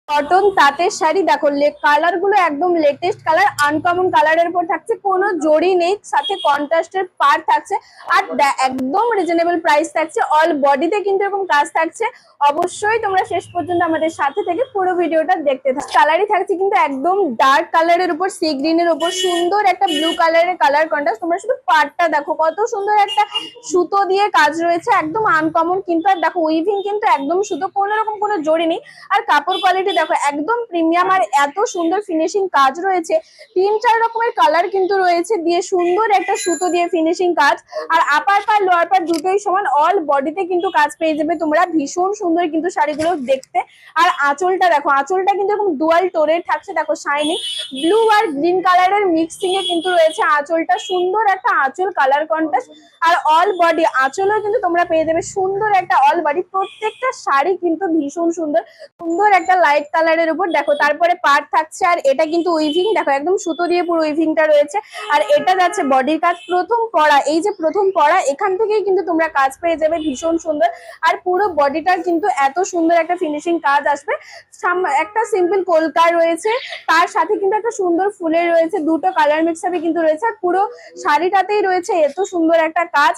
Cotton তাঁতের শাড়ি দেখো, colour গুলো একদম লেটেস্ট কালার, আনকমন কালারের উপর থাকছে, কোনো জড়ি নেই, সাথে কন্ট্রাস্টের পার থাকছে। আর একদম রিজনেবল প্রাইস থাকছে, অল বডিতে কিন্তু এরকম কাজ থাকছে। অবশ্যই তোমরা শেষ পর্যন্ত আমাদের সাথে থেকে পুরো ভিডিওটা দেখতে থাকো। কালারই থাকছে কিন্তু একদম ডার্ক কালারের উপর, সি গ্রিনের উপর সুন্দর একটা ব্লু কালারের কালার কন্ট্রাস্ট। তোমরা শুধু পাড়টা দেখো, কত সুন্দর একটা সুতো দিয়ে কাজ রয়েছে, একদম আনকমন। কিন্তু আর দেখো উইভিং কিন্তু একদম সুতো, কোনো রকম কোনো জড়ি নেই। আর কাপড় কোয়ালিটি দেখো একদম প্রিমিয়াম, আর এত সুন্দর ফিনিশিং কাজ রয়েছে। 3-4 রকমের কালার কিন্তু রয়েছে, দিয়ে সুন্দর একটা সুতো দিয়ে ফিনিশিং কাজ। আর আপার পার লোয়ার পার দুটোই সমান, অল বডিতে কিন্তু কাজ পেয়ে যাবে তোমরা। ভীষণ সুন্দর কিন্তু শাড়িগুলো দেখতে। আর আঁচলটা দেখো, আঁচলটা কিন্তু এরকম ডুয়াল টোনের থাকছে, দেখো শাইনিং ব্লু আর গ্রিন কালারের মিক্সিং এ কিন্তু রয়েছে আঁচলটা। সুন্দর একটা আঁচল কালার কন্ট্রাস্ট। আর অল বডি আঁচলও কিন্তু তোমরা পেয়ে যাবে সুন্দর একটা অল বডি। প্রত্যেকটা শাড়ি কিন্তু ভীষণ সুন্দর, সুন্দর একটা লাইট কালারের উপর দেখো। তারপরে পাড় থাকছে, আর এটা কিন্তু উইভিং দেখো, একদম সুতো দিয়ে পুরো উইভিংটা রয়েছে। আর এটা যাচ্ছে বডির কাজ, প্রথম পড়া, এই যে প্রথম পড়া এখান থেকেই কিন্তু তোমরা কাজ পেয়ে যাবে ভীষণ সুন্দর। আর পুরো বডিটার কিন্তু এত সুন্দর একটা ফিনিশিং কাজ আসবে। একটা সিম্পল কলকা রয়েছে, তার সাথে কিন্তু একটা সুন্দর ফুলের রয়েছে, দুটো কালার মিক্স হবে কিন্তু রয়েছে। আর পুরো শাড়িটাতেই রয়েছে এত সুন্দর একটা কাজ।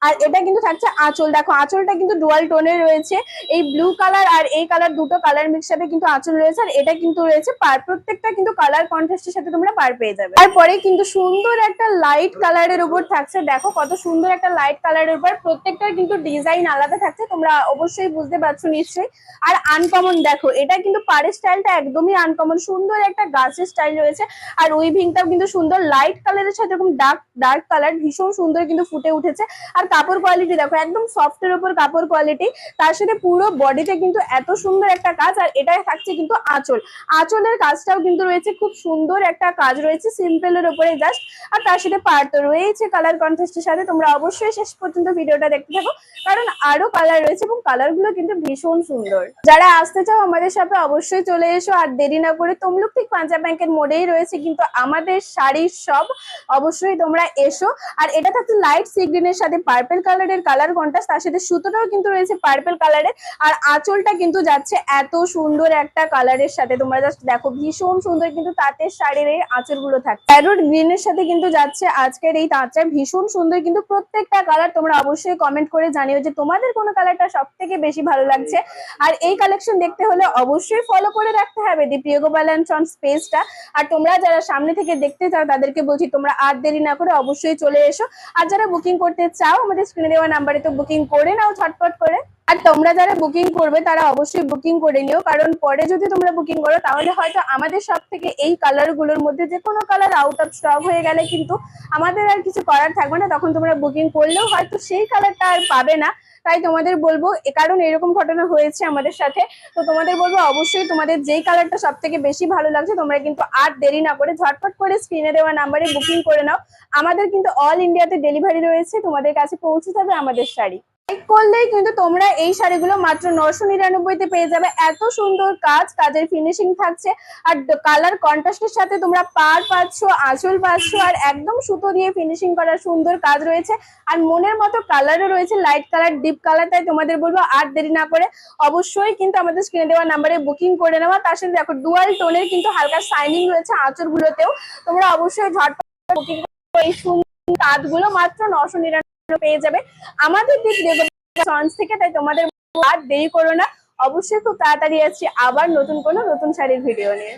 আর এটা কিন্তু থাকছে আঁচল, দেখো আঁচলটা কিন্তু ডুয়াল টোনের রয়েছে, এই ব্লু কালার আর এই কালার দুটো কালার মিক্স হবে কিন্তু আঁচল রয়েছে। আর এটা কিন্তু রয়েছে পার, প্রত্যেকটা কিন্তু কালার কন্ট্রাস্টের সাথে তোমরা পার পেয়ে যাবে। তারপরে কিন্তু সুন্দর একটা লাইট কালারের উপর থাকছে, দেখো কত সুন্দর একটা লাইট কালারের উপর, প্রত্যেকটার কিন্তু ডিজাইন আলাদা থাকছে, তোমরা অবশ্যই বুঝতে পারছো নিশ্চয়ই। আর আনকমন দেখো, এটা কিন্তু পাড়ের স্টাইলটা একদমই আনকমন, সুন্দর একটা গাছের স্টাইল রয়েছে। আর উইভিংটাও কিন্তু সুন্দর, লাইট কালারের সাথে এরকম ডার্ক ডার্ক কালার ভীষণ সুন্দর কিন্তু ফুটে উঠেছে। আর কাপড় কোয়ালিটি দেখো, একদম সফটের উপর কাপড় কোয়ালিটি, তার সাথে পুরো বডিতে কিন্তু এত সুন্দর একটা কাজ। আর এটাই থাকছে কিন্তু আঁচল, আঁচলের কাজটাও কিন্তু রয়েছে, খুব সুন্দর একটা কাজ রয়েছে সিম্পলের উপরে জাস্ট। আর তার সাথে পাড় তো রয়েছে কালার কন্ট্রাস্টের সাথে। তোমরা অবশ্যই শেষ পর্যন্ত ভিডিওটা দেখতে থাকো, কারণ আরো কালার রয়েছে এবং কালার গুলো কিন্তু ভীষণ সুন্দর। যারা আসতে চাও আমাদের সাথে অবশ্যই চলে এসো, আর দেরি না করে। তমলুক ঠিক পাঞ্জাব ব্যাংকের মোড়েই রয়েছে কিন্তু আমাদের শাড়ির সব, অবশ্যই তোমরা এসো। আর এটা থাকছে লাইট সি গ্রিনের সাথে পার্পল কালারের কালার কন্ট্রাস্ট, তার সাথে সুতোটাও কিন্তু রয়েছে পার্পল কালারের। আর আঁচলটা কিন্তু যাচ্ছে এত সুন্দর একটা কালারের সাথে, তোমরা জাস্ট দেখো ভীষণ সুন্দর কিন্তু তাঁতের শাড়ির এই আঁচল গুলো থাকে। প্যারোট গ্রিনের সাথে কিন্তু যাচ্ছে আজকের এই তাঁতটা, ভীষণ সুন্দর কিন্তু প্রত্যেকটা কালার। তোমরা অবশ্যই কমেন্ট করে জানিও যে তোমাদের কোন কালারটা সব থেকে বেশি ভালো লাগছে। আর এই কালেকশন দেখতে হলে অবশ্যই ফলো করে রাখতে হবে দি প্রিয় গোপাল এন্ড সন্স পেজটা। আর তোমরা যারা সামনে থেকে দেখতে চাও তাদেরকে বলছি তোমরা আর দেরি না করে অবশ্যই চলে এসো। আর যারা বুকিং করতে চাও আমাদের স্ক্রিনে দেওয়া নাম্বারে তো বুকিং করে নাও ঝটপট করে। আর তোমরা যারা বুকিং করবে তারা অবশ্যই বুকিং করে নিও, কারণ পরে যদি তোমরা বুকিং করো তাহলে হয়তো আমাদের সব থেকে এই কালার গুলোর মধ্যে যে কোনো কালার আউট অফ স্টক হয়ে গেলে কিন্তু আমাদের আর কিছু করার থাকবে না, তখন তোমরা বুকিং করলেও হয়তো সেই কালারটা আর পাবে না। তাই তোমাদের বলবো, কারণ এরকম ঘটনা হয়েছে আমাদের সাথে, তো তোমাদের বলবো অবশ্যই তোমাদের যেই কালারটা সব থেকে বেশি ভালো লাগছে তোমরা কিন্তু আর দেরি না করে ঝটপট করে স্ক্রিনে দেওয়া নাম্বারে বুকিং করে নাও। আমাদের কিন্তু অল ইন্ডিয়াতে ডেলিভারি রয়েছে, তোমাদের কাছে পৌঁছে যাবে আমাদের শাড়ি। লাইক করলেই কিন্তু তোমরা এই শাড়িগুলো মাত্র 999-তে পেয়ে যাবে। এত সুন্দর কাজ, কাজের ফিনিশিং থাকছে। আর কালার কন্ট্রাস্টের সাথে তোমরা পাড় পাচ্ছ, আঁচল পাচ্ছ, আর একদম সুতো দিয়ে ফিনিশিং করা সুন্দর কাজ রয়েছে। আর মনের মতো কালারও রয়েছে, লাইট কালার, ডিপ কালার। তাই তোমাদের বলবো আর দেরি না করে অবশ্যই কিন্তু আমাদের স্ক্রিনে দেওয়া নাম্বারে বুকিং করে নেওয়া। তার সাথে দেখো ডুয়াল টোনের কিন্তু হালকা শাইনিং রয়েছে আঁচল গুলোতেও। তোমরা অবশ্যই ঝটপট বুকিং করে এই সুন্দর কাজগুলো মাত্র 999 পেয়ে যাবে আমাদের দিক থেকে। তাই তোমাদের আর দেরি করো না, অবশ্যই খুব তাড়াতাড়ি আসছি আবার নতুন কোনো নতুন শাড়ির ভিডিও নিয়ে।